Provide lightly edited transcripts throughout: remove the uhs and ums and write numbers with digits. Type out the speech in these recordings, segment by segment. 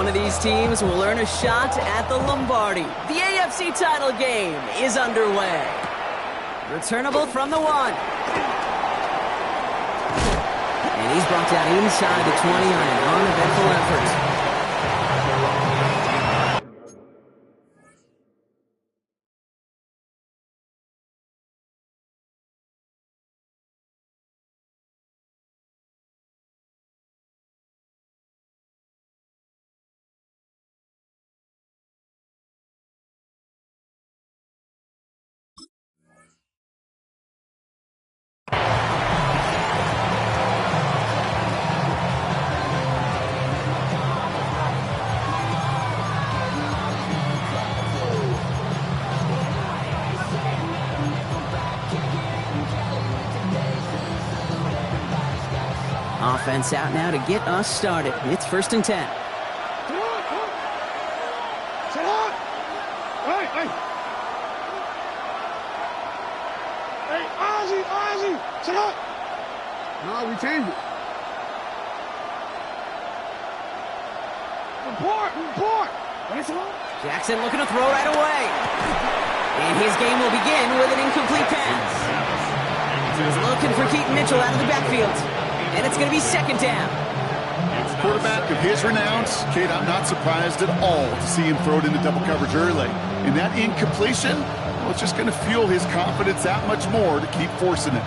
one of these teams will earn a shot at the Lombardi. The AFC title game is underway. Returnable from the 1. And he's brought down inside the 20 on an uneventful effort. Offense out now to get us started. It's 1st and 10. Set up! Hey! Hey, Ozzy! Set up! No, we change it. Report! Jackson looking to throw right away. And his game will begin with an incomplete pass. He's looking for Keaton Mitchell out of the backfield. And it's going to be 2nd down. Quarterback of his renowns, Kate, I'm not surprised at all to see him throw it into double coverage early. And that incompletion, well, it's just going to fuel his confidence that much more to keep forcing it.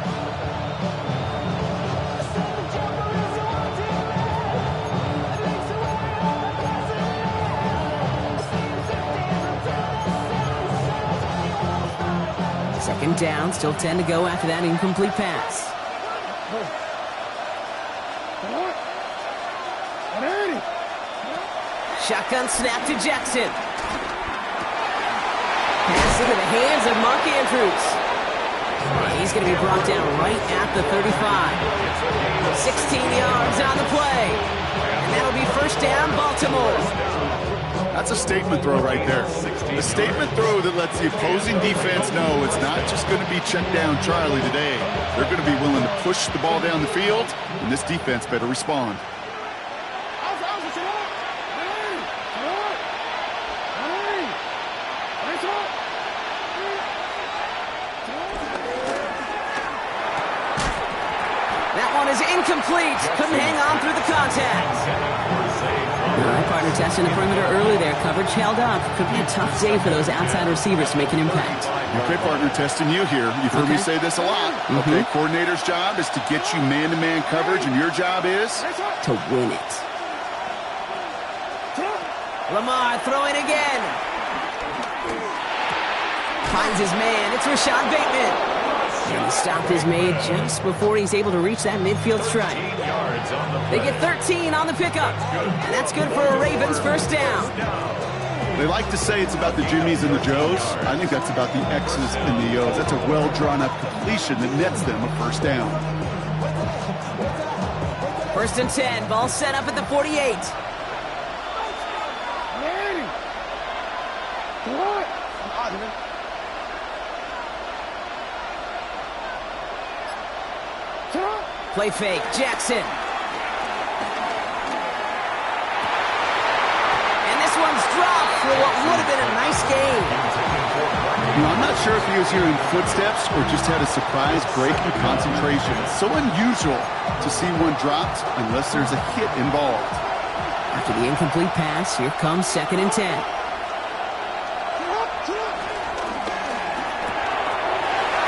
Second down, still 10 to go after that incomplete pass. Shotgun snap to Jackson. Pass into the hands of Mark Andrews. He's going to be brought down right at the 35. 16 yards on the play. And that'll be 1st down, Baltimore. That's a statement throw right there. A statement throw that lets the opposing defense know it's not just going to be check down Charlie today. They're going to be willing to push the ball down the field, and this defense better respond. Incomplete. Couldn't hang on through the contact. All right, partner testing the perimeter early there. Coverage held up. Could be a tough day for those outside receivers to make an impact. Okay, partner, testing you here. You've heard me say this a lot. Okay, coordinator's job is to get you man-to-man coverage, and your job is? To win it. Lamar throwing again. Finds his man. It's Rashad Bateman. And the stop is made just before he's able to reach that midfield strike. They get 13 on the pickup, and that's good for a Ravens 1st down. They like to say it's about the Jimmies and the Joes. I think that's about the X's and the O's. That's a well-drawn-up completion that nets them a 1st down. 1st and 10, ball set up at the 48. Play fake, Jackson. And this one's dropped for what would have been a nice game. I'm not sure if he was hearing footsteps or just had a surprise break in concentration. It's so unusual to see one dropped unless there's a hit involved. After the incomplete pass, here comes 2nd and 10.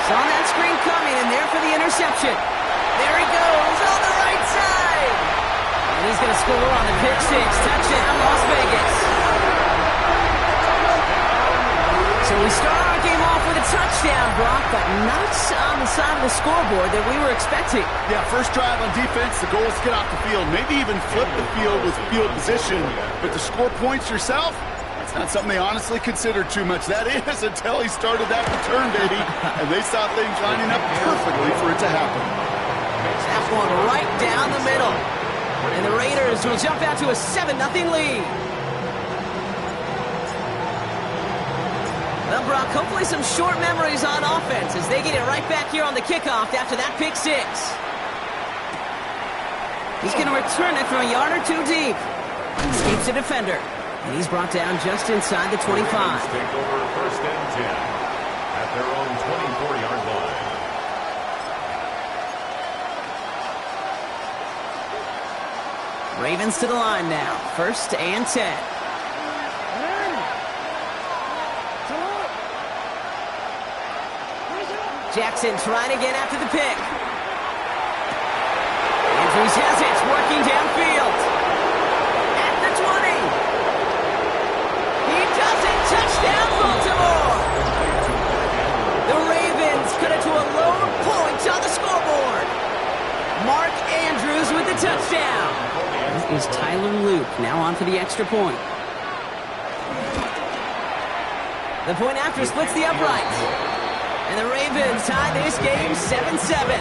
Saw that screen coming, and there for the interception. There he goes on the right side. And he's going to score on the pick 6. Touchdown, Las Vegas. So we start our game off with a touchdown, Brock, but not on the side of the scoreboard that we were expecting. Yeah, first drive on defense, the goal is to get off the field. Maybe even flip the field with field position. But to score points yourself, that's not something they honestly considered too much. That is until he started that return, baby. And they saw things lining up perfectly for it to happen. That one right down the middle. And the Raiders will jump out to a 7-0 lead. Well, Brock, hopefully some short memories on offense as they get it right back here on the kickoff after that pick 6. He's going to return it from a yard or two deep. Escapes a defender. And he's brought down just inside the 25. Take over first and 10 at their own 24-yard line. Ravens to the line now. First and 10. Jackson trying again after the pick. Andrews has it, working downfield. At the 20. He does it, touchdown Baltimore. The Ravens cut it to a lone point on the scoreboard. Mark Andrews with the touchdown. This is Tyler Luke now on for the extra point. The point after splits the uprights. And the Ravens tie this game 7-7.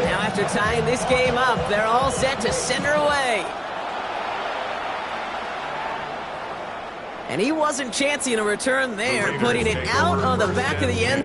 Now after tying this game up, they're all set to send her away. And he wasn't chancing a return there, putting it out on the back of the end.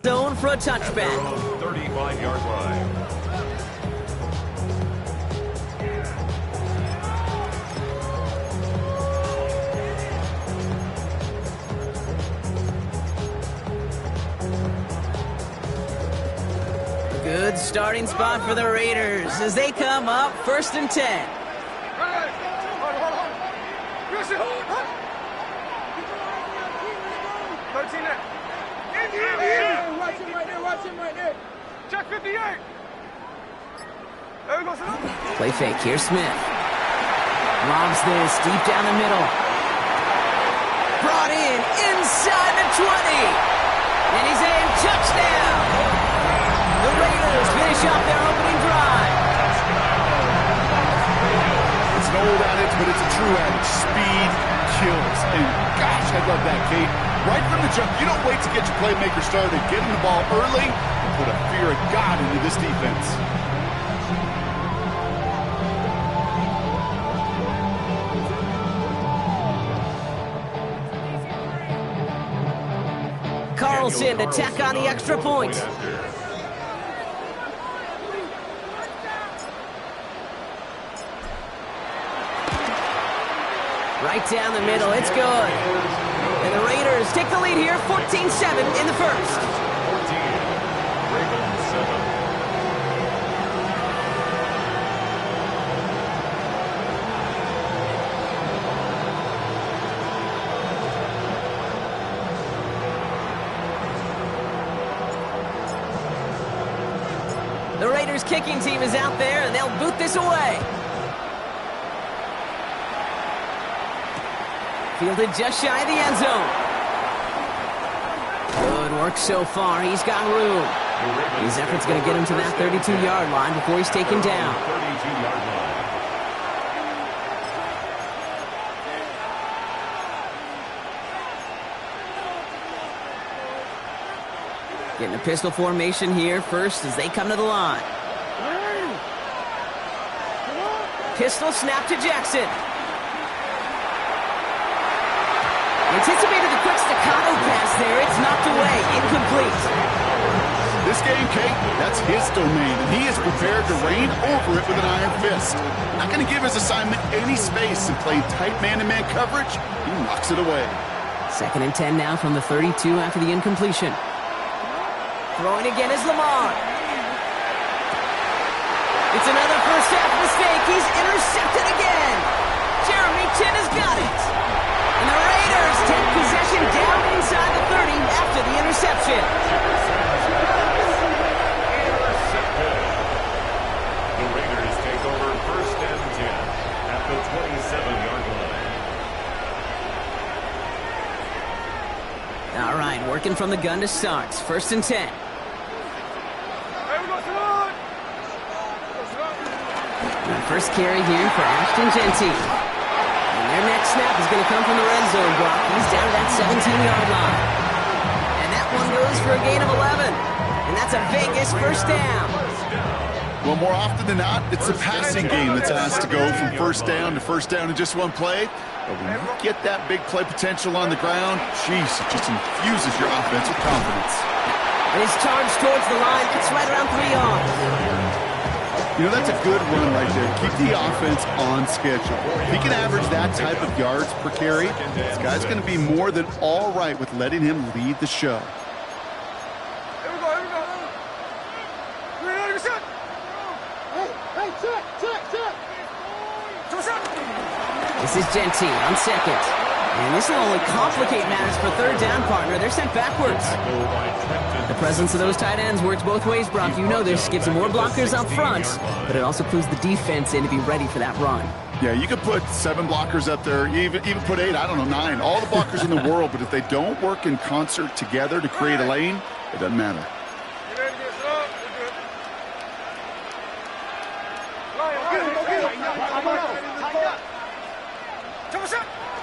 Zone for a touchback. 35-yard line. Good starting spot for the Raiders as they come up first and 10. Watch him right there. Check 58. Play fake, here's Smith. Lobs this deep down the middle. Brought in inside the 20. And he's in, touchdown. The Raiders finish off their opening drive. It's an old adage, but it's a true adage. Speed kills. And gosh, I love that, Kate. Right from the jump, you don't wait to get your playmaker started. Get him the ball early and put a fear of God into this defense. Carlson to tack on the extra point. Right down the middle, it's good. And the Raiders take the lead here, 14-7 in the first. 14, Ravens 7. The Raiders kicking team is out there, and they'll boot this away. Fielded just shy of the end zone. Good work so far. He's got room. His effort's going to get him to that 32-yard line before he's taken down. 32-yard line. Getting a pistol formation here first as they come to the line. Pistol snap to Jackson. Anticipated the quick staccato pass there. It's knocked away. Incomplete. This game, Kate, that's his domain, and he is prepared to reign over it with an iron fist. Not going to give his assignment any space and playing tight man-to-man coverage. He knocks it away. 2nd and 10 now from the 32 after the incompletion. Throwing again is Lamar. It's another first half mistake. He's intercepted again. Jeremy Chin has got it. And the Raiders take possession down inside the 30 All right, working from the gun to start. 1st and 10. The first carry here for Ashton Jeanty. And their next snap is going to come from the red zone, Brock. He's down to that 17-yard line. And that one goes for a gain of 11. And that's a Vegas first down. Well, more often than not, it's a passing game that's asked to go from first down in just one play. But when you get that big play potential on the ground, geez, it just infuses your offense with confidence. And his charge towards the line, it's right around 3 yards. You know, that's a good run right there. Keep the offense on schedule. If he can average that type of yards per carry, this guy's going to be more than all right with letting him lead the show. This is Jeanty on 2nd. And this will only complicate matters for 3rd down, partner. They're sent backwards. The presence of those tight ends works both ways, Brock. You know this. Gives them more blockers up front, but it also clues the defense in to be ready for that run. Yeah, you could put 7 blockers up there, even put 8, I don't know, 9. All the blockers in the world, but if they don't work in concert together to create a lane, it doesn't matter.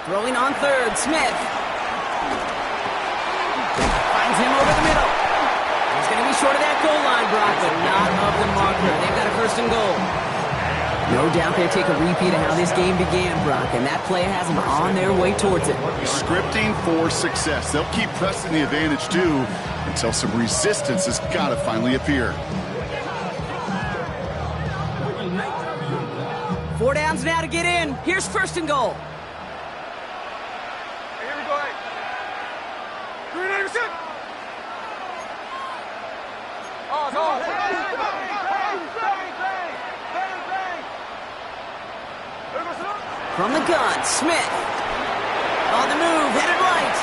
Throwing on 3rd, Smith. Finds him over the middle. He's going to be short of that goal line, Brock, but not of the marker. They've got a 1st and goal. No doubt they'll take a repeat of how this game began, Brock, and that play has them on their way towards it. Scripting for success. They'll keep pressing the advantage, too, until some resistance has got to finally appear. 4 downs now to get in. Here's 1st and goal. From the gun, Smith. On the move, headed right.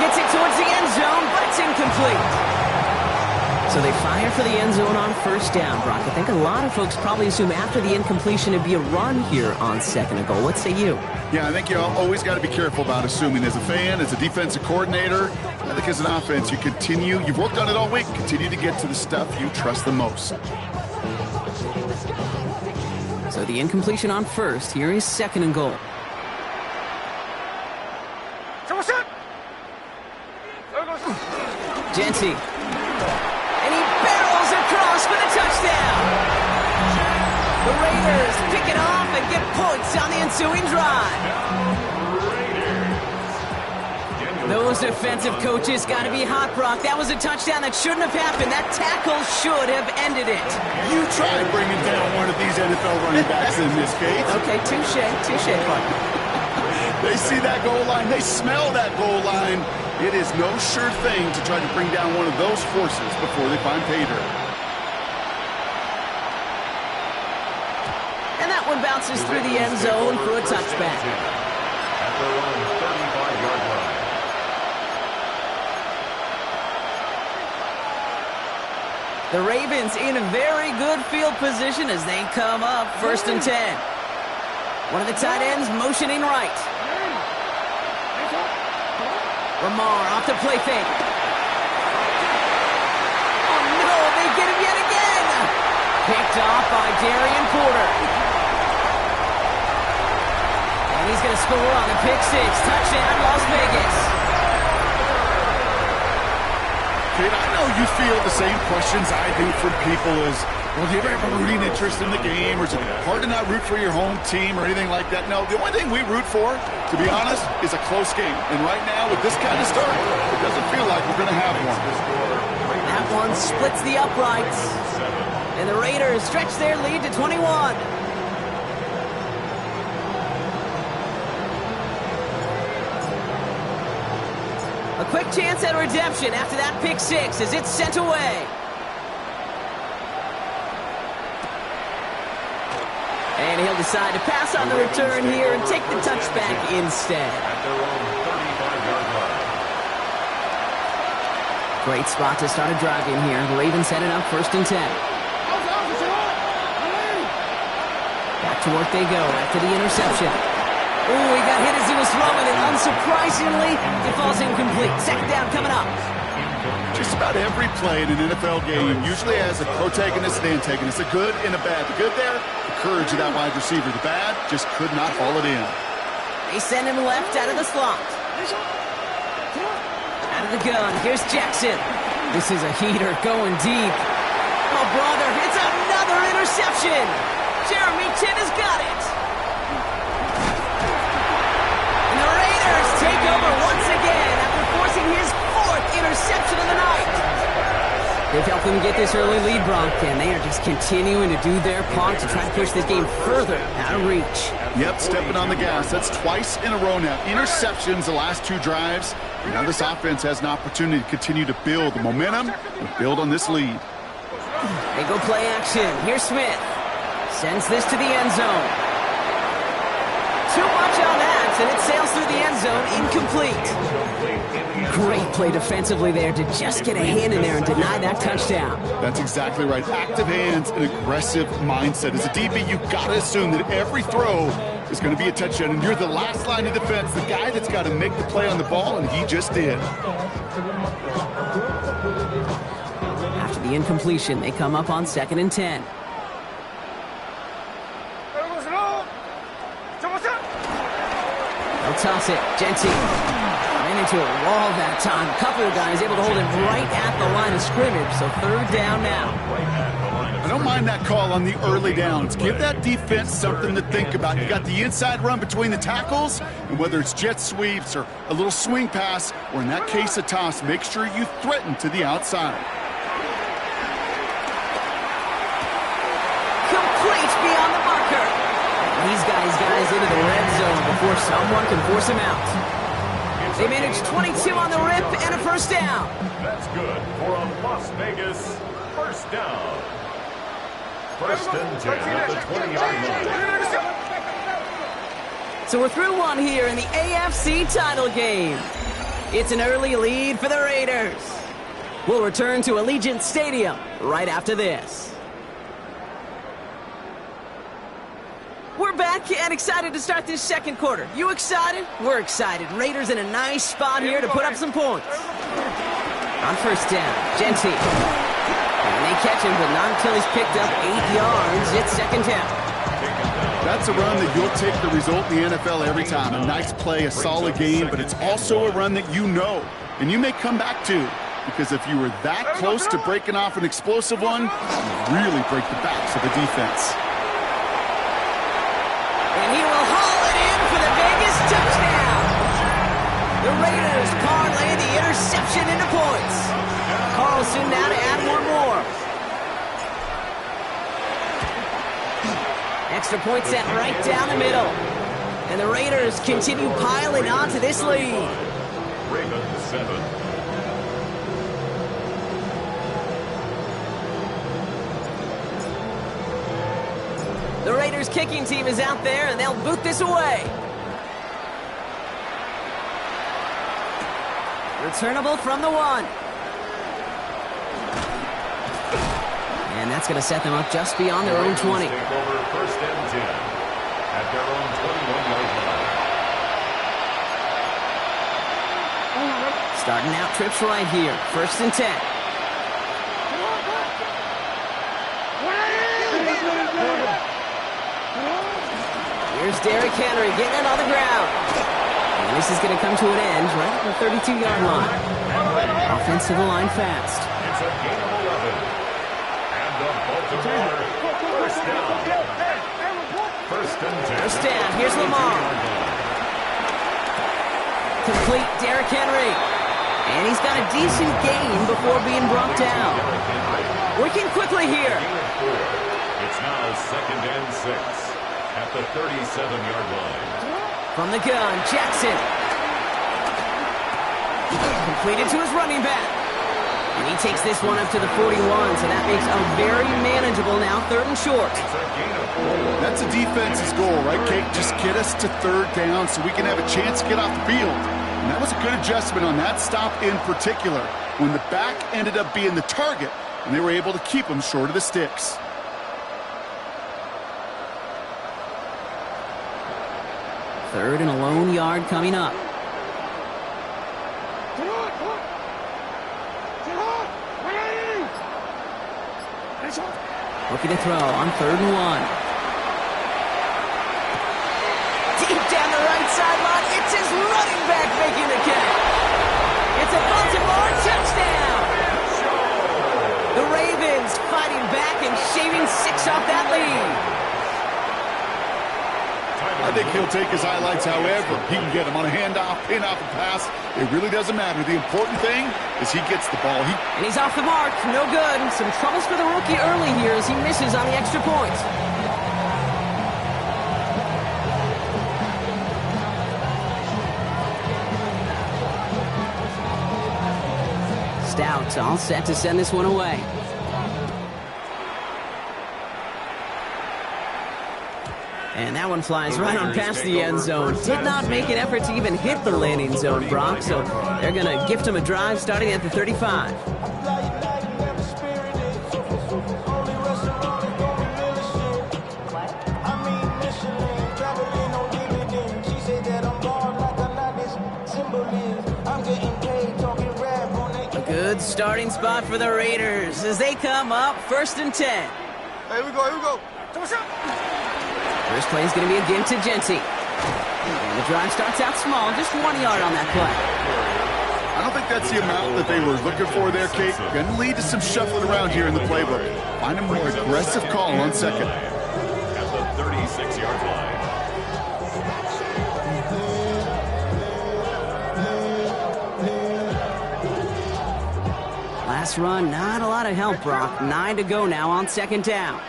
Gets it towards the end zone, but it's incomplete. So they fire for the end zone on 1st down, Brock. I think a lot of folks probably assume after the incompletion it'd be a run here on 2nd and goal. What say you? Yeah, I think you always got to be careful about assuming. As a fan, as a defensive coordinator, I think as an offense, you've worked on it all week, continue to get to the stuff you trust the most. So the incompletion on 1st. Here is 2nd and goal. Jeanty. And he barrels across for the touchdown. The Raiders pick it off and get points on the ensuing drive. Those defensive coaches got to be hot, Brock. That was a touchdown that shouldn't have happened. That tackle should have ended it. You tried bringing down one of these NFL running backs in this case. Okay, touche, partner. They see that goal line. They smell that goal line. It is no sure thing to try to bring down one of those forces before they find pay dirt. And that one bounces through the end zone for a touchback. At their own 35-yard line. The Ravens in a very good field position as they come up 1st and 10. One of the tight ends motioning right. Lamar off the play fake. Oh no, they get him yet again. Picked off by Darian Porter. And he's going to score on the pick 6. Touchdown, Las Vegas. Kate, I know you feel the same questions I do from people as, well, do you ever have a rooting interest in the game, or is it hard to not root for your home team or anything like that? No, the only thing we root for, to be honest, is a close game. And right now, with this kind of start, it doesn't feel like we're going to have one. That one splits the uprights. And the Raiders stretch their lead to 21. A quick chance at redemption after that pick 6 as it's sent away. And he'll decide to pass on the return here and take the touchback instead. At their own 35-yard line. Great spot to start a drive in here. The Ravens headed up 1st and 10. Back to work they go after the interception. Oh, he got hit as he was throwing it. Unsurprisingly, it falls incomplete. Second down coming up. Just about every play in an NFL game usually has a protagonist and antagonist, a good and a bad. The good there, the courage of that wide receiver. The bad, just could not haul it in. They send him left out of the slot. Out of the gun, here's Jackson. This is a heater going deep. Oh, brother, it's another interception. Jeremy Chinn has got it. And the Raiders take over once again after forcing his fourth interception of the night. They've helped them get this early lead, Bronk, and they are just continuing to do their part to try to push this game further out of reach. Yep, stepping on the gas. That's twice in a row now. Interceptions the last two drives. Now this offense has an opportunity to continue to build the momentum and build on this lead. They go play action. Here's Smith. Sends this to the end zone. Too much on that, and it sails through the end zone, incomplete. Great play defensively there to just get a hand in there and deny that touchdown. That's exactly right. Active hands and aggressive mindset. As a DB, you've got to assume that every throw is going to be a touchdown, and you're the last line of defense, the guy that's got to make the play on the ball, and he just did. After the incompletion, they come up on 2nd and 10. They'll toss it. Genty ran into a wall that time. A couple of guys able to hold it right at the line of scrimmage, so 3rd down now. I don't mind that call on the early downs. Give that defense something to think about. You got the inside run between the tackles, and whether it's jet sweeps or a little swing pass, or in that case a toss, make sure you threaten to the outside. Complete beyond the marker. These guys into the red zone before someone can force him out. They managed 22 on the rip and a 1st down. That's good for a Las Vegas 1st down. 1st and 10 at the 20-yard line. So we're through one here in the AFC title game. It's an early lead for the Raiders. We'll return to Allegiant Stadium right after this. We're back and excited to start this 2nd quarter. You excited? We're excited. Raiders in a nice spot here to put up some points. On 1st down, Genty. And they catch him, but not until he's picked up 8 yards. It's 2nd down. That's a run that you'll take the result in the NFL every time. A nice play, a solid game, but it's also a run that you know, and you may come back to. Because if you were that close to breaking off an explosive one, you really break the backs of the defense. And he will haul it in for the Vegas touchdown. The Raiders parlay the interception into points. Carlson now to add one more. Extra point set right down the middle. And the Raiders continue piling on to this lead. Ravens 7. The Raiders kicking team is out there, and they'll boot this away. Returnable from the 1. And that's going to set them up just beyond their own 20. Take over 1st and 10 at their own 21-yard line. Starting out trips right here. 1st and 10. Here's Derrick Henry getting it on the ground. And this is going to come to an end right at the 32-yard line. Offensive line fast. It's a gain of 11. And the Baltimore 1st down. 1st and 10. 1st down. Here's Lamar. Complete Derrick Henry. And he's got a decent gain before being brought down. Working quickly here. It's now 2nd and 6 at the 37-yard line. From the gun, Jackson. Completed to his running back. And he takes this one up to the 41, so that makes a very manageable now 3rd and short. It's a gain of 4. That's a defense's goal, right, Kate? Just get us to 3rd down so we can have a chance to get off the field. And that was a good adjustment on that stop in particular, when the back ended up being the target, and they were able to keep him short of the sticks. 3rd and a lone yard coming up. Looking to throw on 3rd and 1. Deep down the right sideline, it's his running back making the catch. It's a Baltimore touchdown. The Ravens fighting back and shaving 6 off that lead. I think he'll take his highlights however he can get them on a handoff, pin off a pass. It really doesn't matter. The important thing is he gets the ball. And he's off the mark. No good. Some troubles for the rookie early here as he misses on the extra point. Stout all set to send this one away. And that one flies right on past the end zone. Did not make an effort to even hit the landing zone, Brock, so they're going to gift him a drive starting at the 35. A good starting spot for the Raiders as they come up 1st and 10. Here we go. First play is going to be again to Genty. And the drive starts out small, just 1 yard on that play. I don't think that's the amount that they were looking for there, Kate. Going to lead to some shuffling around here in the playbook. Find a more aggressive call on 2nd. At the 36-yard line. Last run, not a lot of help, Brock. 9 to go now on 2nd down.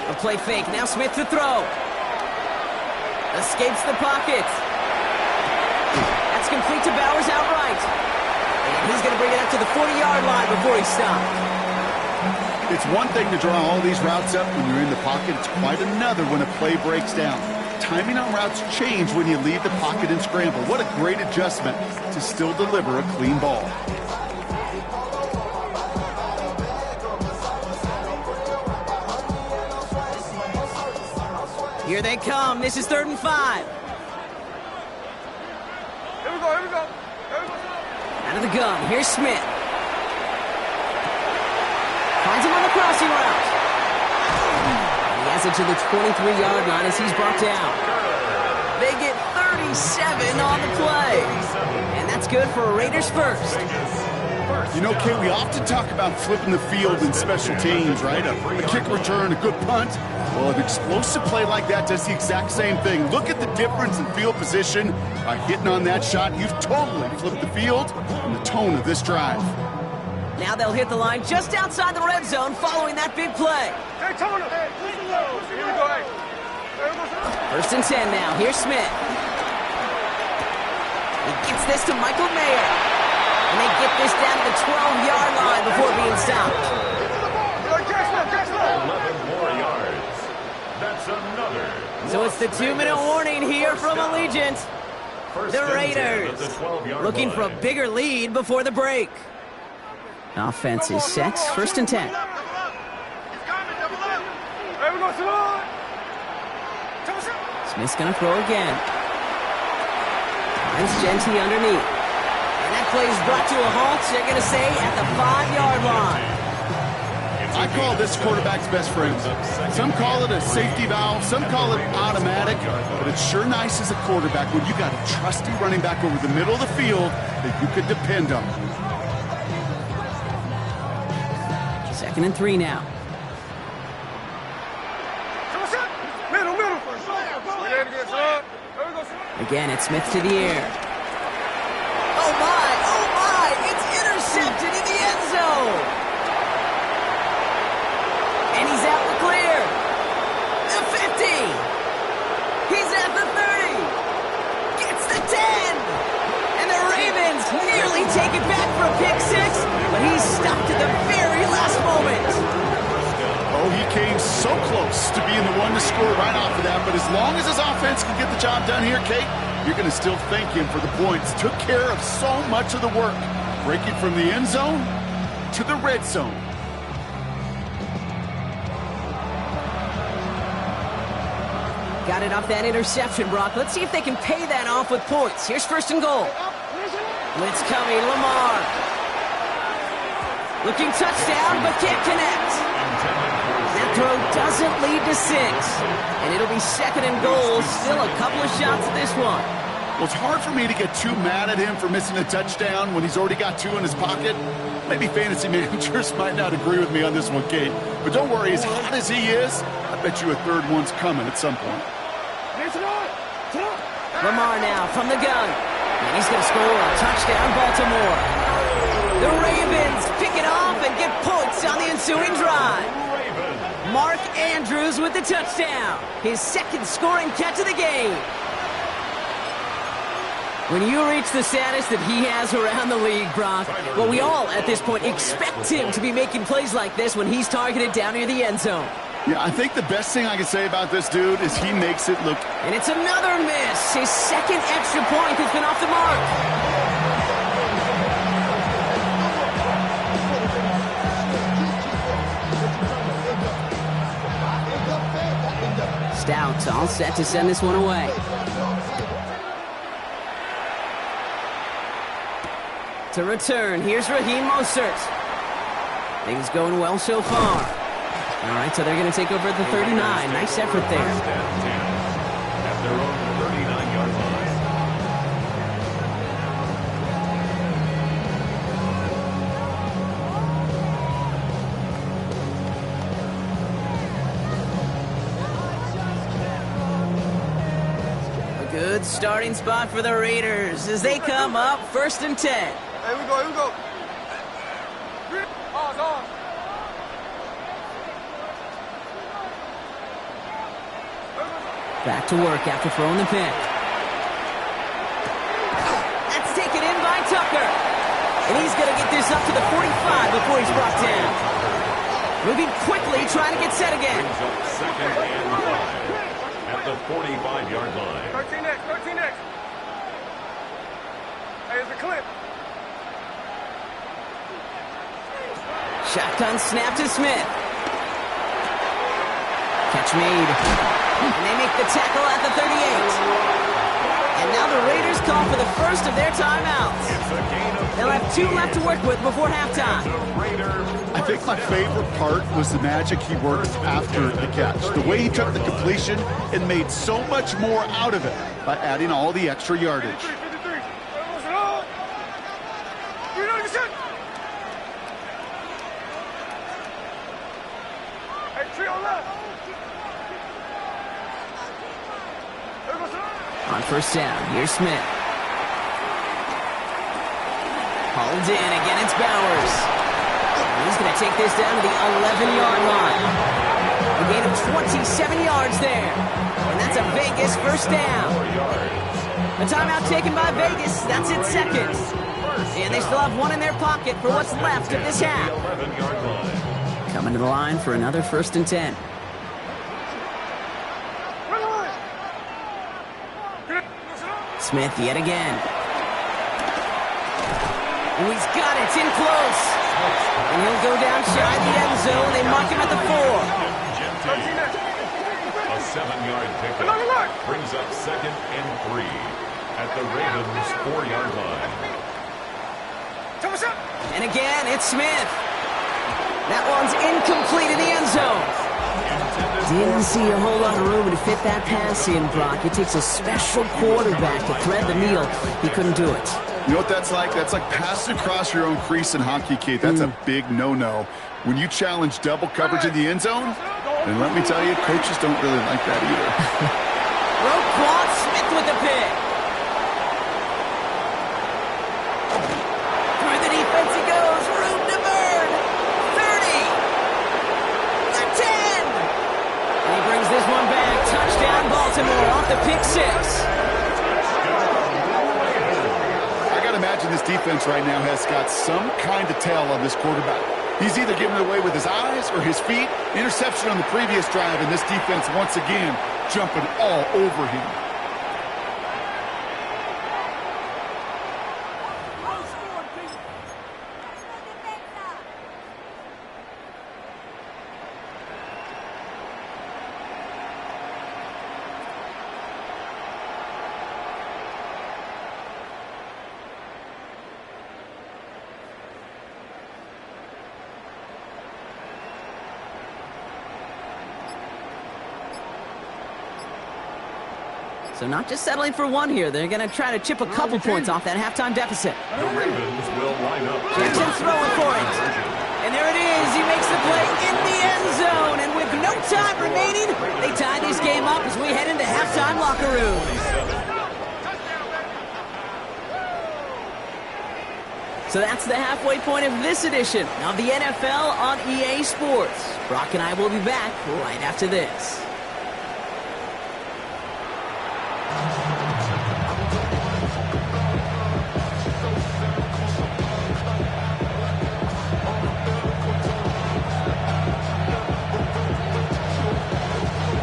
A play fake, now Smith to throw. Escapes the pocket. That's complete to Bowers outright. And he's going to bring it up to the 40-yard line before he stops. It's one thing to draw all these routes up when you're in the pocket. It's quite another when a play breaks down. Timing on routes change when you leave the pocket and scramble. What a great adjustment to still deliver a clean ball. Here they come. This is 3rd and 5. Here we go. Out of the gun. Here's Smith. Finds him on the crossing route. He has it to the 23-yard line as he's brought down. They get 37 on the play. And that's good for a Raiders first. You know, Kate, we often talk about flipping the field in special teams, right? A kick return, a good punt. Well, an explosive play like that does the exact same thing. Look at the difference in field position. By hitting on that shot, you've totally flipped the field and the tone of this drive. Now they'll hit the line just outside the red zone following that big play. Hey, Tony. Here we go. 1st and 10 now. Here's Smith. He gets this to Michael Mayer. And they get this down to the 12-yard line before being stopped. 11 more yards. That's another. So it's the 2-minute warning here from Allegiant. The Raiders looking for a bigger lead before the break. Offense is set. 1st and 10. Smith's going to throw again. Finds Genty underneath. And that play is brought to a halt, they're going to say, at the 5-yard line. I call this quarterback's best friend. Some call it a safety valve, some call it automatic, but it's sure nice as a quarterback when you got a trusty running back over the middle of the field that you could depend on. 2nd and 3 now. Again, it's Smith to the air. Oh my, it's intercepted in the end zone. And he's out the clear. The 50. He's at the 30. Gets the 10. And the Ravens nearly take it back for a pick 6, but he's stopped at the very last moment. Oh, he came so close to being the one to score right off of that, but as long as his offense can get the job done here, Kate, you're going to still thank him for the points. Took care of so much of the work, breaking from the end zone to the red zone. Got it off that interception, Brock. Let's see if they can pay that off with points. Here's first and goal. Blitz coming, Lamar. Looking touchdown, but can't connect. That throw doesn't lead to 6. And it'll be second and goal. Still a couple of shots at this one. Well, it's hard for me to get too mad at him for missing a touchdown when he's already got 2 in his pocket. Maybe fantasy managers might not agree with me on this one, Kate. But don't worry, as hot as he is, I bet you a third one's coming at some point. Lamar now from the gun. And he's going to score a touchdown, Baltimore. The Ravens pick it off and get points on the ensuing drive. Mark Andrews with the touchdown. His second scoring catch of the game. When you reach the status that he has around the league, Brock, well, we all at this point expect him to be making plays like this when he's targeted down near the end zone. Yeah, I think the best thing I can say about this dude is he makes it look... And it's another miss. His second extra point has been off the mark. Stout all set to send this one away. To return, here's Raheem Mostert. Things going well so far. All right, so they're going to take over at the 39. Nice effort there. At their own 39-yard line. A good starting spot for the Raiders as they come up first and 10. Here we go, here we go. On. Back to work after throwing the pick. That's taken in by Tucker. And he's going to get this up to the 45 before he's brought down. Moving quickly, trying to get set again. Second and 5 at the 45-yard line. 13 next. Hey, it's a clip. Shotgun snap to Smith. Catch made. And they make the tackle at the 38. And now the Raiders call for the first of their timeouts. They'll have 2 left to work with before halftime. I think my favorite part was the magic he worked after the catch. The way he took the completion and made so much more out of it by adding all the extra yardage. 53. Hey, tree on left. On first down, here's Smith. Hauled in, again it's Bowers. He's going to take this down to the 11-yard line. A gain of 27 yards there. And that's a Vegas first down. A timeout taken by Vegas. That's its second. And they still have 1 in their pocket for what's left of this half. Coming to the line for another first and 10. Smith yet again. Oh, he's got it. It's in close. And he'll go down shy of the end zone. They mark him at the 4. A 7-yard pickup brings up second and 3 at the Ravens' 4-yard line. And again, it's Smith. That one's incomplete in the end zone. Didn't see a whole lot of room to fit that pass in, Brock. It takes a special quarterback to thread the needle. He couldn't do it. You know what that's like? That's like passing across your own crease in hockey, Kate. That's a big no-no. When you challenge double coverage in the end zone, and let me tell you, coaches don't really like that either. Roquan Smith with the pick. Through the defense he goes. Room to burn. 30. The 10. And he brings this one back. Touchdown Baltimore off the pick 6. Imagine this defense right now has got some kind of tail on this quarterback. He's either giving it away with his eyes or his feet. Interception on the previous drive, and this defense once again jumping all over him. So not just settling for one here. They're going to try to chip a couple points off that halftime deficit. The Ravens will line up. Jensen throwing for it. And there it is. He makes the play in the end zone. And with no time remaining, they tie this game up as we head into halftime locker room. So that's the halfway point of this edition of the NFL on EA Sports. Brock and I will be back right after this.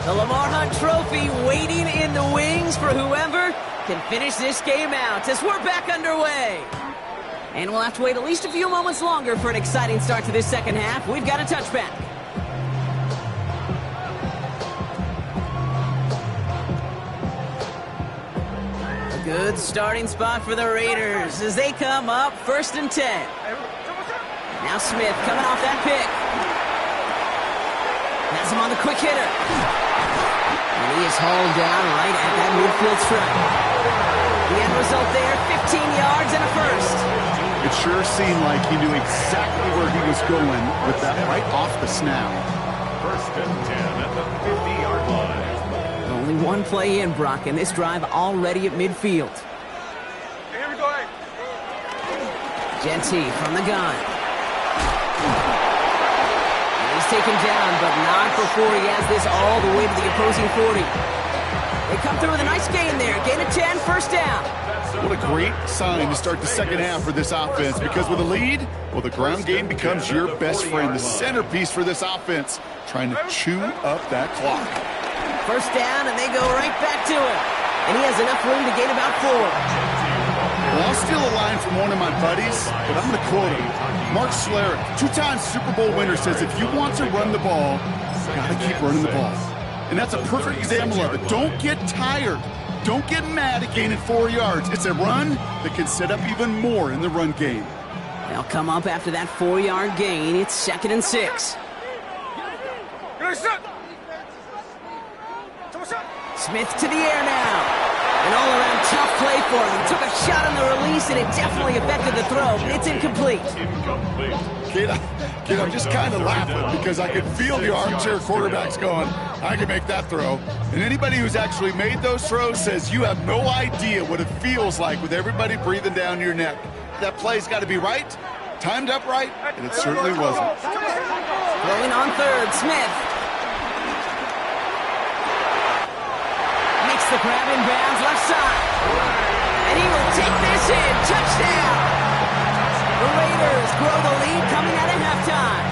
The Lamar Hunt Trophy waiting in the wings for whoever can finish this game out as we're back underway. And we'll have to wait at least a few moments longer for an exciting start to this second half. We've got a touchback. A good starting spot for the Raiders as they come up 1st and 10. Now Smith coming off that pick. Has him on the quick hitter. And he is hauled down right at that midfield stripe. The end result there, 15 yards and a first. It sure seemed like he knew exactly where he was going with that right off the snap. 1st and 10 at the 50-yard line. Only one play in, Brock, and this drive already at midfield. Here we go. Genty from the gun. And he's taken down, but not before he has this all the way to the opposing 40. They come through with a nice gain there. Gain of 10, first down. What a great sign to start the second half for this offense, because with a lead, well, the ground game becomes your best friend, the centerpiece for this offense, trying to chew up that clock. First down, and they go right back to him. And he has enough room to gain about 4. Well, I'll steal a line from one of my buddies, but I'm going to quote him. Mark Schlereth, 2-time Super Bowl winner, says if you want to run the ball, you got to keep running the ball. And that's a perfect example of it. Don't get tired. Don't get mad at gaining 4 yards. It's a run that can set up even more in the run game. They'll come up after that 4-yard gain. It's 2nd and 6. Smith to the air now. An all-around tough play for him. He took a shot on the release, and it definitely affected the throw. It's incomplete. Kid, I'm just kind of laughing because I can feel the armchair quarterbacks going, I can make that throw. And anybody who's actually made those throws says you have no idea what it feels like with everybody breathing down your neck. That play's got to be right, timed up right, and it certainly wasn't. Throwing on 3rd, Smith. Makes the grab in bounds, left side. And he will take this in. Touchdown. The Raiders grow the lead coming out of halftime.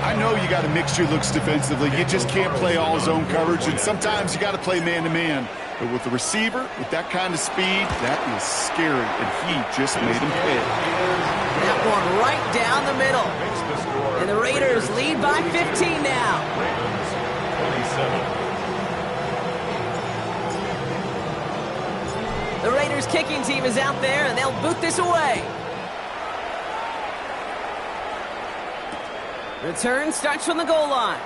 I know you got to mix your looks defensively. You just can't play all zone coverage, and sometimes you got to play man-to-man. But with the receiver, with that kind of speed, that is scary, and he just made him pay. That one right down the middle. And the Raiders lead by 15 now. Ravens 27. The Raiders kicking team is out there, and they'll boot this away. Return starts from the goal line.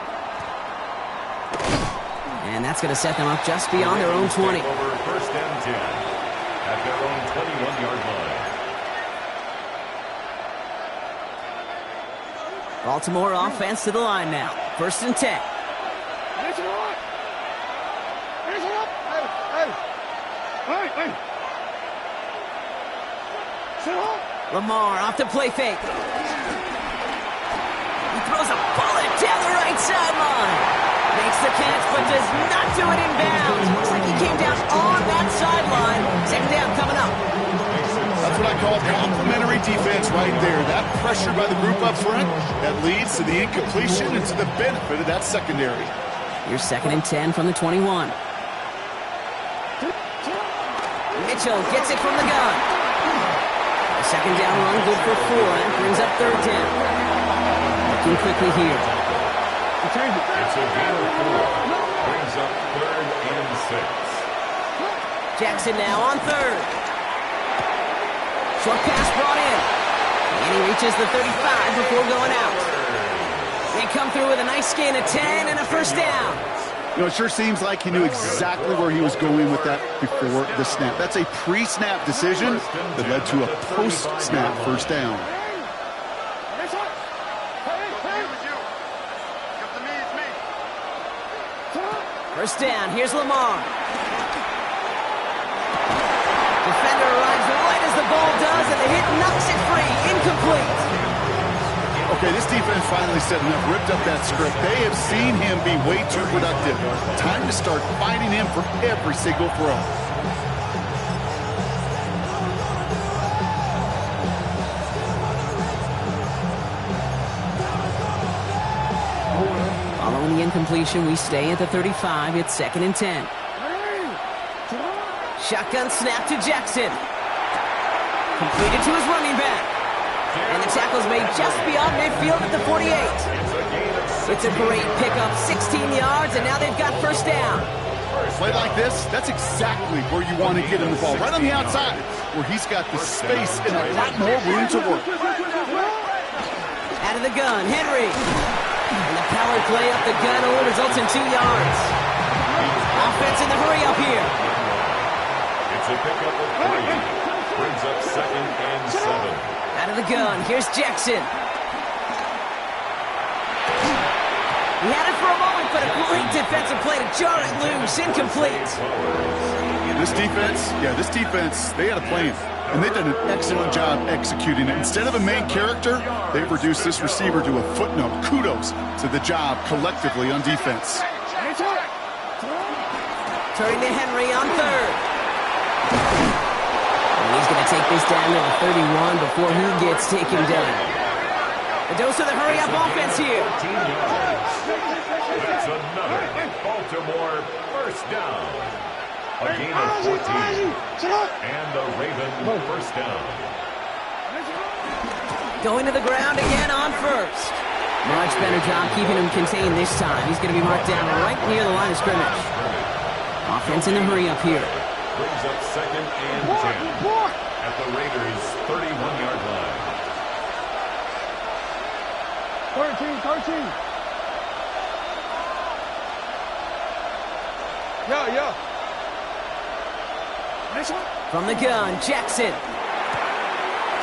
And that's going to set them up just beyond their own 20. Over 1st and 10 at their own 21-yard line. Baltimore offense to the line now. 1st and 10. Lamar off the play fake. He throws a bullet down the right sideline. Makes the catch, but does not do it in bounds. Looks like he came down on that sideline. 2nd down coming up. That's what I call complimentary defense right there. That pressure by the group up front, that leads to the incompletion and to the benefit of that secondary. Here's 2nd and 10 from the 21. Mitchell gets it from the gun. A 2nd down run, good for 4. That brings up 3rd down. Looking quickly here. It's a gain of 4. Brings up 3rd and 6. Jackson now on 3rd. Short pass brought in. And he reaches the 35 before going out. They come through with a nice gain of 10 and a 1st down. You know, it sure seems like he knew exactly where he was going with that before the snap. That's a pre-snap decision that led to a post-snap first down. First down, here's Lamar. Defender arrives right as the ball does, and the hit knocks it free. Incomplete. Okay, this defense finally said enough, ripped up that script. They have seen him be way too productive. Time to start fighting him for every single throw. Following the incompletion, we stay at the 35. It's 2nd and 10. Shotgun snap to Jackson. Completed to his running back. And the tackle's made just beyond midfield at the 48. It's a great pickup, 16 yards, and now they've got first down. Play like this, that's exactly where you want to get him the ball, right on the outside, where he's got the space and a lot more room to work. Out of the gun, Henry. And the power play up the gun only results in 2 yards. Offense in the hurry up here. It's a pickup of 3. Brings up 2nd and 7. Out of the gun, here's Jackson. He had it for a moment, but a great defensive play to jar it loose. Incomplete. This defense, they had a plan. And they've done an excellent job executing it. Instead of a main character, they've reduced this receiver to a footnote. Kudos to the job collectively on defense. Turning to Henry on 3rd. And he's going to take this down to the 31 before he gets taken down. A dose of the hurry-up offense here. That's another Baltimore first down. A gain of 14. And the Ravens first down. Going to the ground again on 1st. Much better job keeping him contained this time. He's going to be marked down right near the line of scrimmage. Offense in the hurry-up here. Brings up 2nd and 10 at the Raiders' 31-yard line. 13. Yeah. Nice one. From the gun, Jackson.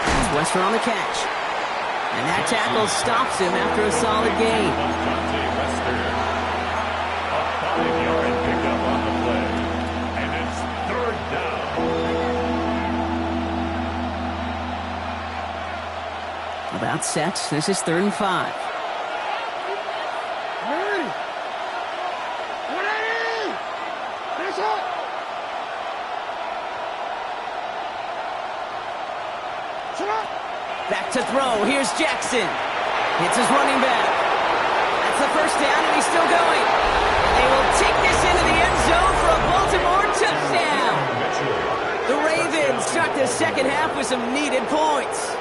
It's Wester on the catch. And that tackle stops him after a solid gain. Dante Wester. A 5-yard pickup on the play. And it's 3rd down. About set. This is 3rd and 5. Back to throw. Here's Jackson. Hits his running back. That's the first down, and he's still going. And they will take this into the end zone for a Baltimore touchdown. The Ravens start the second half with some needed points.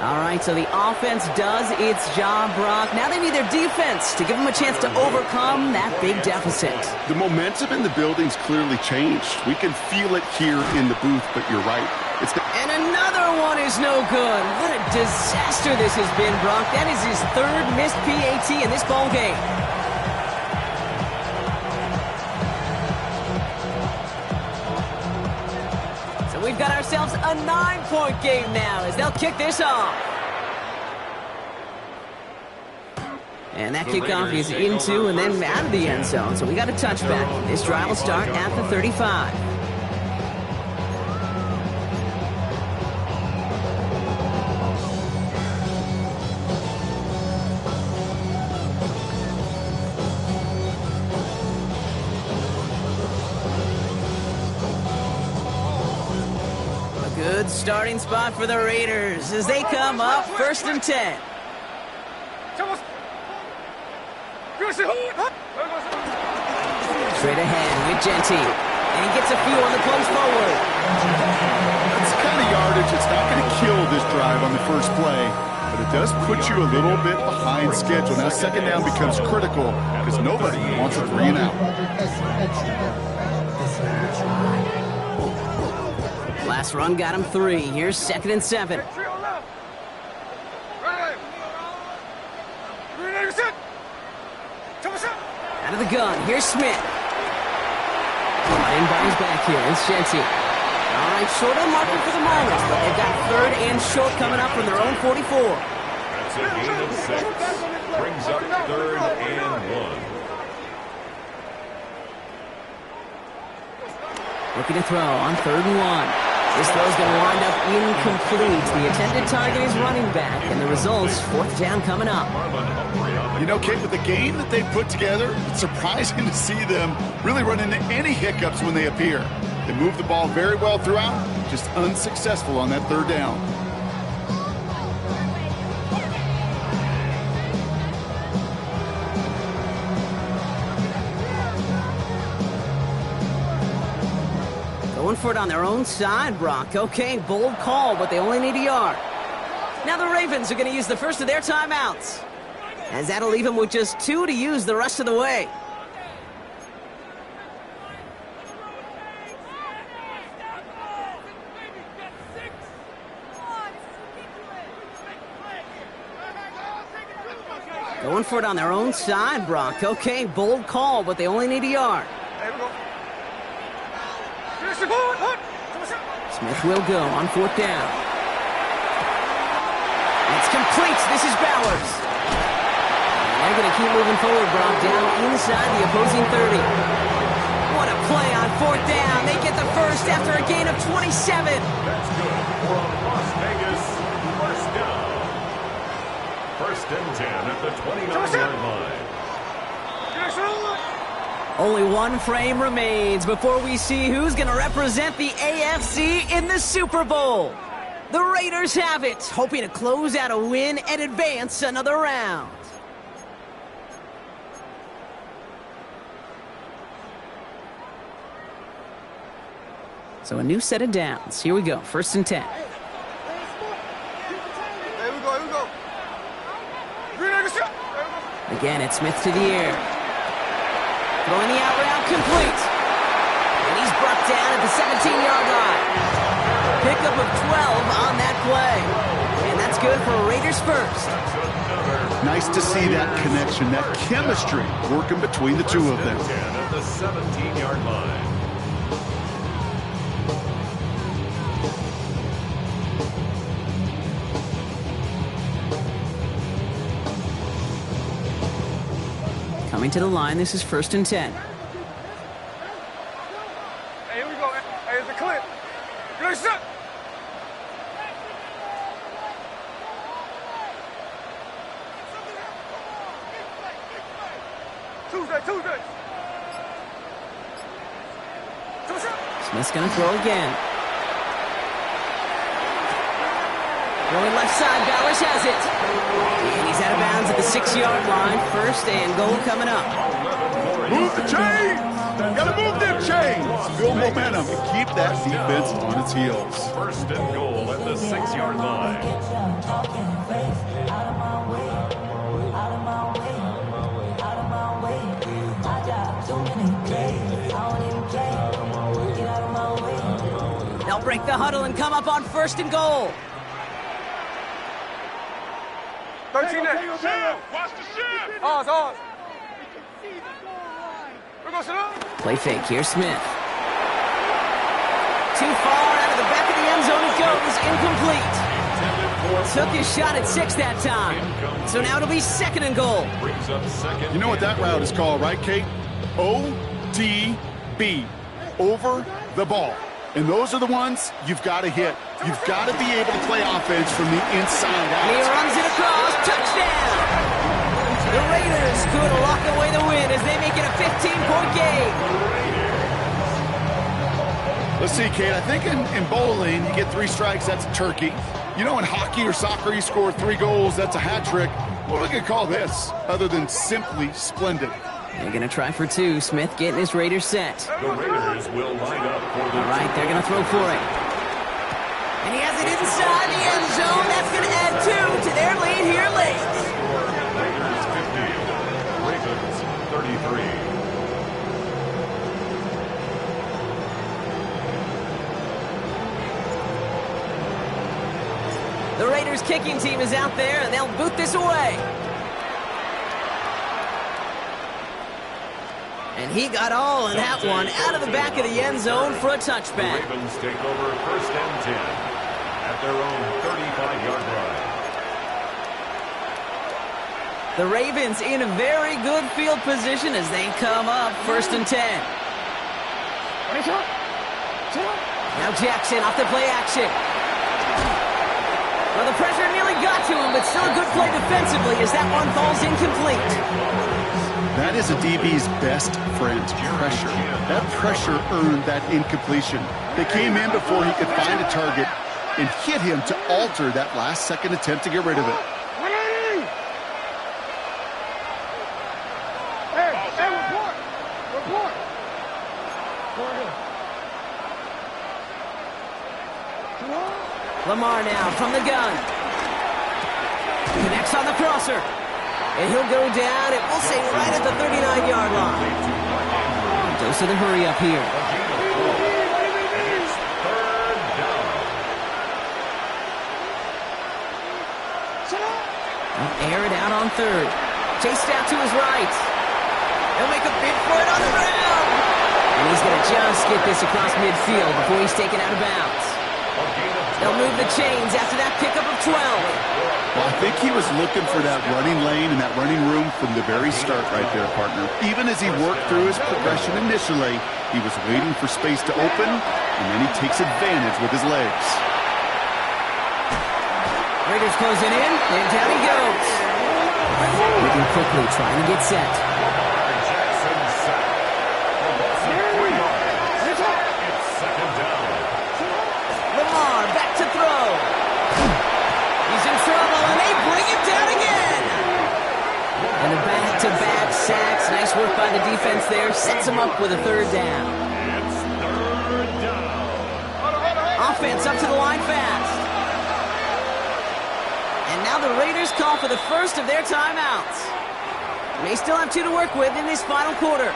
All right, so the offense does its job, Brock. Now they need their defense to give them a chance to overcome that big deficit. The momentum in the building's clearly changed. We can feel it here in the booth, but you're right. And another one is no good. What a disaster this has been, Brock. That is his 3rd missed PAT in this ball game. So we've got ourselves a 9-point game now as they'll kick this off. And that kickoff is into and then out of the end zone. So we got a touchback. This drive will start at the 35. Good starting spot for the Raiders as they come up 1st and 10. Straight ahead with Genty. And he gets a few on the plays forward. It's kind of yardage. It's not going to kill this drive on the first play, but it does put you a little bit behind schedule. Now 2nd down becomes critical because nobody wants a 3 and out. Last run got him 3. Here's 2nd and 7. Out of the gun, here's Smith. Brought in by his back here, it's Shenty. All right, short of the marker for the moment, but they've got third and short coming up from their own 44. That's a gain of 6. Brings up third and 1. Looking to throw on 3rd and 1. This throw's going to wind up incomplete. The intended target is running back, and the result's 4th down coming up. You know, Kate, with the game that they put together, it's surprising to see them really run into any hiccups when they appear. They move the ball very well throughout, just unsuccessful on that 3rd down. Going for it on their own side, Brock. Okay, bold call, but they only need a yard. Now the Ravens are going to use the first of their timeouts, as that'll leave them with just 2 to use the rest of the way. Going for it on their own side, Brock. Okay, bold call, but they only need a yard. Smith will go on 4th down. It's complete. This is Bowers. And they're going to keep moving forward, Brock, down inside the opposing 30. What a play on 4th down. They get the first after a gain of 27. That's good for a Las Vegas 1st down. 1st and 10 at the 29-yard line. Only one frame remains before we see who's going to represent the AFC in the Super Bowl. The Raiders have it, hoping to close out a win and advance another round. So a new set of downs. Here we go, 1st and 10. Here we go, here we go. Again, it's Smith to the air. Throwing the out route complete. And he's brought down at the 17-yard line. Pickup of 12 on that play. And that's good for Raiders first. Nice to see that connection, that chemistry working between the two of them. 10 at the 17-yard line. Coming to the line, this is 1st and 10. Hey, here we go. Hey, it's a clip. Good shot. Tuesday. Smith's going to throw again. Going left side, Bowers has it. And he's out of bounds at the 6-yard line. 1st and goal coming up. Move the chains! Gotta move them chains! Build momentum and keep that defense on its heels. 1st and goal at the 6-yard line. They'll break the huddle and come up on 1st and goal. 13 there. Watch the shift. Ours. We're going to sit up. Play fake, here's Smith. Too far out of the back of the end zone it goes, incomplete. Took his shot at 6 that time. So now it'll be 2nd and goal. Brings up 2nd. You know what that route is called, right, Kate? ODB. Over the ball. And those are the ones you've got to hit. You've got to be able to play offense from the inside out. He runs it across. Touchdown! The Raiders could lock away the win as they make it a 15-point game. Let's see, Kate. I think in bowling, you get 3 strikes, that's a turkey. You know, in hockey or soccer, you score 3 goals, that's a hat trick. What are we going to call this other than simply splendid? They're going to try for 2. Smith getting his Raiders set. The Raiders will line up for the... All right, they're going to throw for it. And he has it inside the end zone. That's going to add 2 to their lead here late. Raiders 50, Ravens 33. The Raiders kicking team is out there, and they'll boot this away. And he got all in that one out of the back of the end zone for a The touchback. Ravens take over 1st and 10 at their own 35-yard line. The Ravens in a very good field position as they come up 1st and 10. Now Jackson off the play action. Well, the pressure nearly got to him, but still a good play defensively as that one falls incomplete. That is a DB's best friend, pressure. That pressure earned that incompletion. They came in before he could find a target and hit him to alter that last-second attempt to get rid of it. Hey, report! Report! Go ahead. Lamar now from the gun. Connects on the crosser. And he'll go down, and we'll say right at the 39-yard line. Dose of the hurry up here. It's 3rd down. Air it out on 3rd. Chased out to his right. He'll make a bid for it on the ground. And he's going to just get this across midfield before he's taken out of bounds. They'll move the chains after that pickup of 12. Well, I think he was looking for that running lane and that running room from the very start right there, partner. Even as he worked through his progression initially, he was waiting for space to open, and then he takes advantage with his legs. Raiders closing in, and down he goes. Moving quickly, trying to get set. Jackson sacked. A loss of 3 yards. It's 2nd down. Lamar back to throw. He's in trouble, and they bring him down again. And the back-to-back sacks. Nice work by the defense there. Sets him up with a 3rd down. It's 3rd down. Offense up to the line fast. And now the Raiders call for the first of their timeouts. They still have 2 to work with in this final quarter.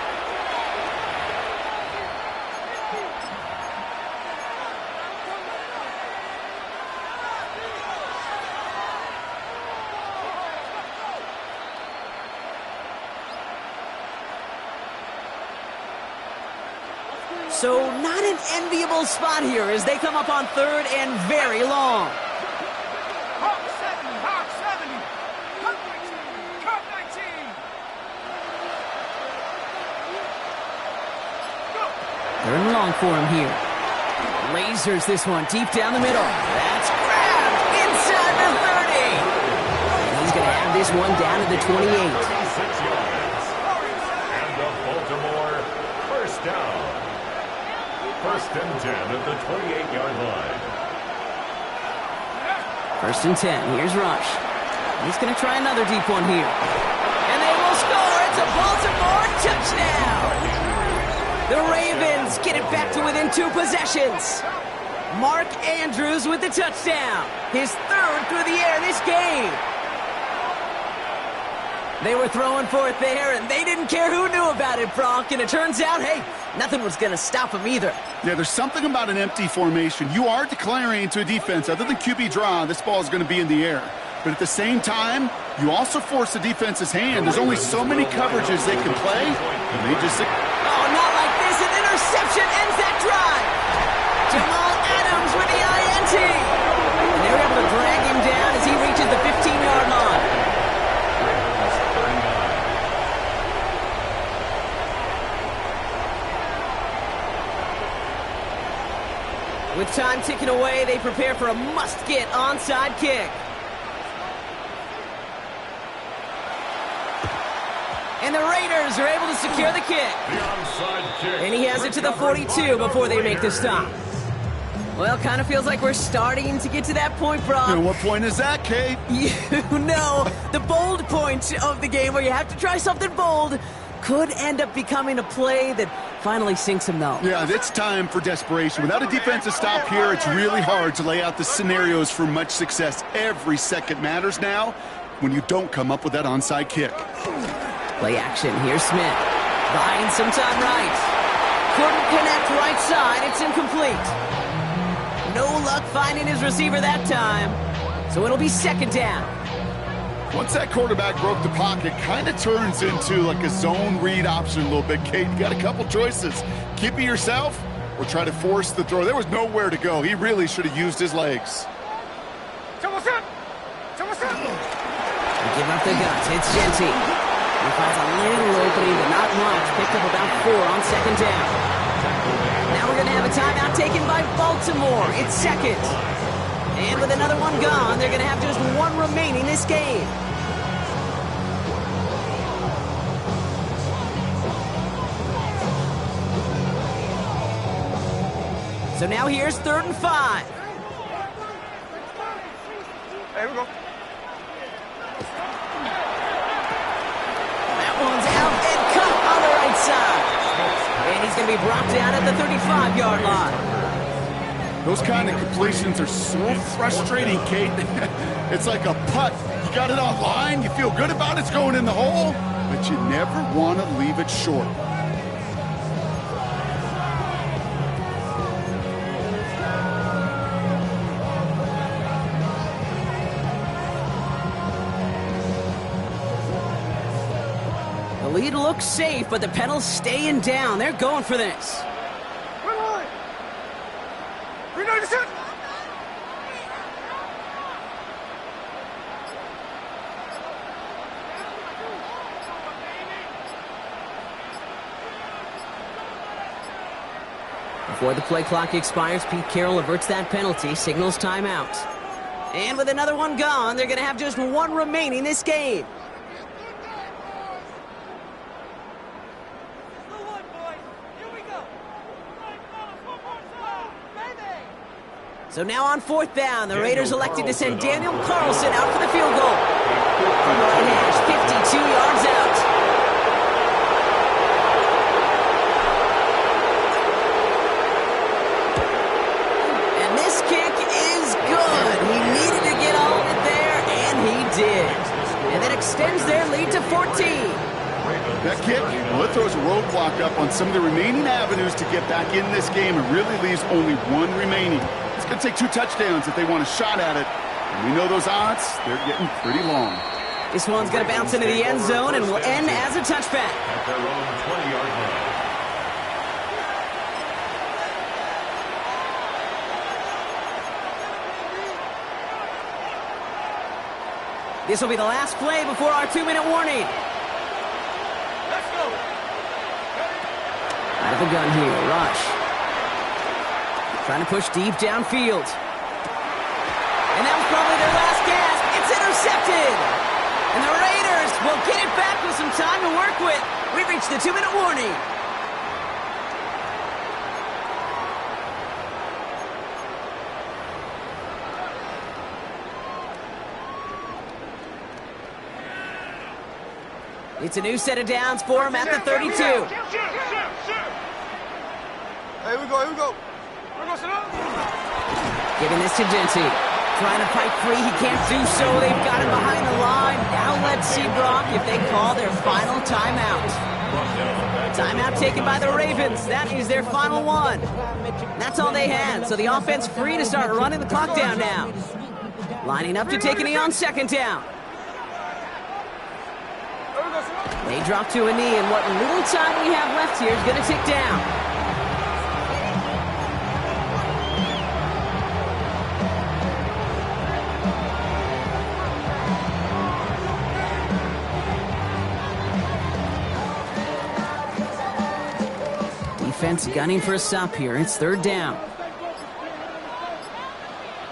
So not an enviable spot here as they come up on 3rd and very long. Hawk 70, Hawk 70. Cut 19, cut 19. Go. They're in long for him here. Lasers this one deep down the middle. That's grabbed inside the 30. And he's going to have this one down to the 28. 36 yards. And the Baltimore 1st down. 1st and 10 at the 28-yard line. 1st and 10. Here's Rush. He's going to try another deep one here. And they will score. It's a Baltimore touchdown. The Ravens get it back to within 2 possessions. Mark Andrews with the touchdown. His 3rd through the air this game. They were throwing for it there, and they didn't care who knew about it, Brock. And it turns out, hey, nothing was going to stop him either. Yeah, there's something about an empty formation. You are declaring to a defense, other than QB draw, this ball is going to be in the air. But at the same time, you also force the defense's hand. There's only so many coverages they can play, and they just... Oh, not like this. An interception ends that drive. Jamal Adams with the INT. And they were able to drag him down as he reaches the 15-yard line. With time ticking away, they prepare for a must-get onside kick. And the Raiders are able to secure the kick. The onside kick. And he has it to the 42 before they make the stop. Well, kind of feels like we're starting to get to that point, Brock. And what point is that, Kate? You know, the bold point of the game where you have to try something bold could end up becoming a play that finally sinks him, though. Yeah, it's time for desperation. Without a defensive stop here, it's really hard to lay out the scenarios for much success. Every second matters now when you don't come up with that onside kick. Play action. Here's Smith. Buying some time right. Couldn't connect right side. It's incomplete. No luck finding his receiver that time. So it'll be 2nd down. Once that quarterback broke the pocket, kind of turns into like a zone read option a little bit, Kate. You got a couple choices. Keep it yourself or try to force the throw. There was nowhere to go. He really should have used his legs. They give up the guts. It's Jeanty. He finds a little opening, but not much. Picked up about 4 on second down. Now we're going to have a timeout taken by Baltimore. It's second. And with another one gone, they're going to have just 1 remaining this game. So now here's 3rd and 5. Here we go. That one's out and cut on the right side. And he's going to be brought down at the 35-yard line. Those kind of completions are so frustrating, Kate. It's like a putt. You got it on line, you feel good about it's going in the hole, but you never want to leave it short. The lead looks safe, but the pedal's staying down. They're going for this. Before the play clock expires, Pete Carroll averts that penalty, signals timeout. And with another one gone, they're going to have just 1 remaining this game. So now on 4th down, the Raiders elected to send Daniel Carlson out for the field goal. From the right hash, 52 yards out. And this kick is good. He needed to get all of it there, and he did. And that extends their lead to 14. That kick, well, it throws a roadblock up on some of the remaining avenues to get back in this game and really leaves only 1 remaining. It's going to take 2 touchdowns if they want a shot at it. And we know those odds, they're getting pretty long. This one's going to bounce into the end zone and will end as a touchback. At their own 20-yard line. This will be the last play before our 2-minute warning. Let's go. Out of the gun here, rush. Trying to push deep downfield. And that was probably their last gasp. It's intercepted. And the Raiders will get it back with some time to work with. We've reached the 2-minute warning. It's a new set of downs for him at the 32. Hey, here we go. Giving this to Jeanty. Trying to fight free. He can't do so. They've got him behind the line. Now let's see, Brock, if they call their final timeout. Timeout taken by the Ravens. That is their final one. That's all they had. So the offense free to start running the clock down now. Lining up to take a knee on 2nd down. They drop to a knee, and what little time we have left here is going to tick down. Defense gunning for a stop here. It's 3rd down.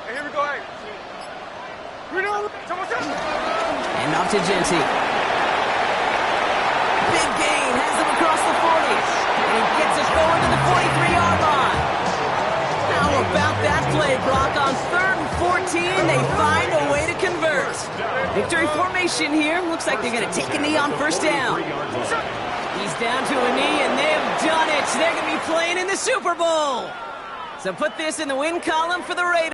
Hey, here we go. Hey. And off to Jeanty. Big gain, has them across the 40. And he gets us going to the 43-yard line. How about that play, Brock? On 3rd and 14, they find a way to convert. Victory formation here. Looks like they're going to take a knee on 1st down. He's down to a knee, and they've done it. They're going to be playing in the Super Bowl. So put this in the win column for the Raiders.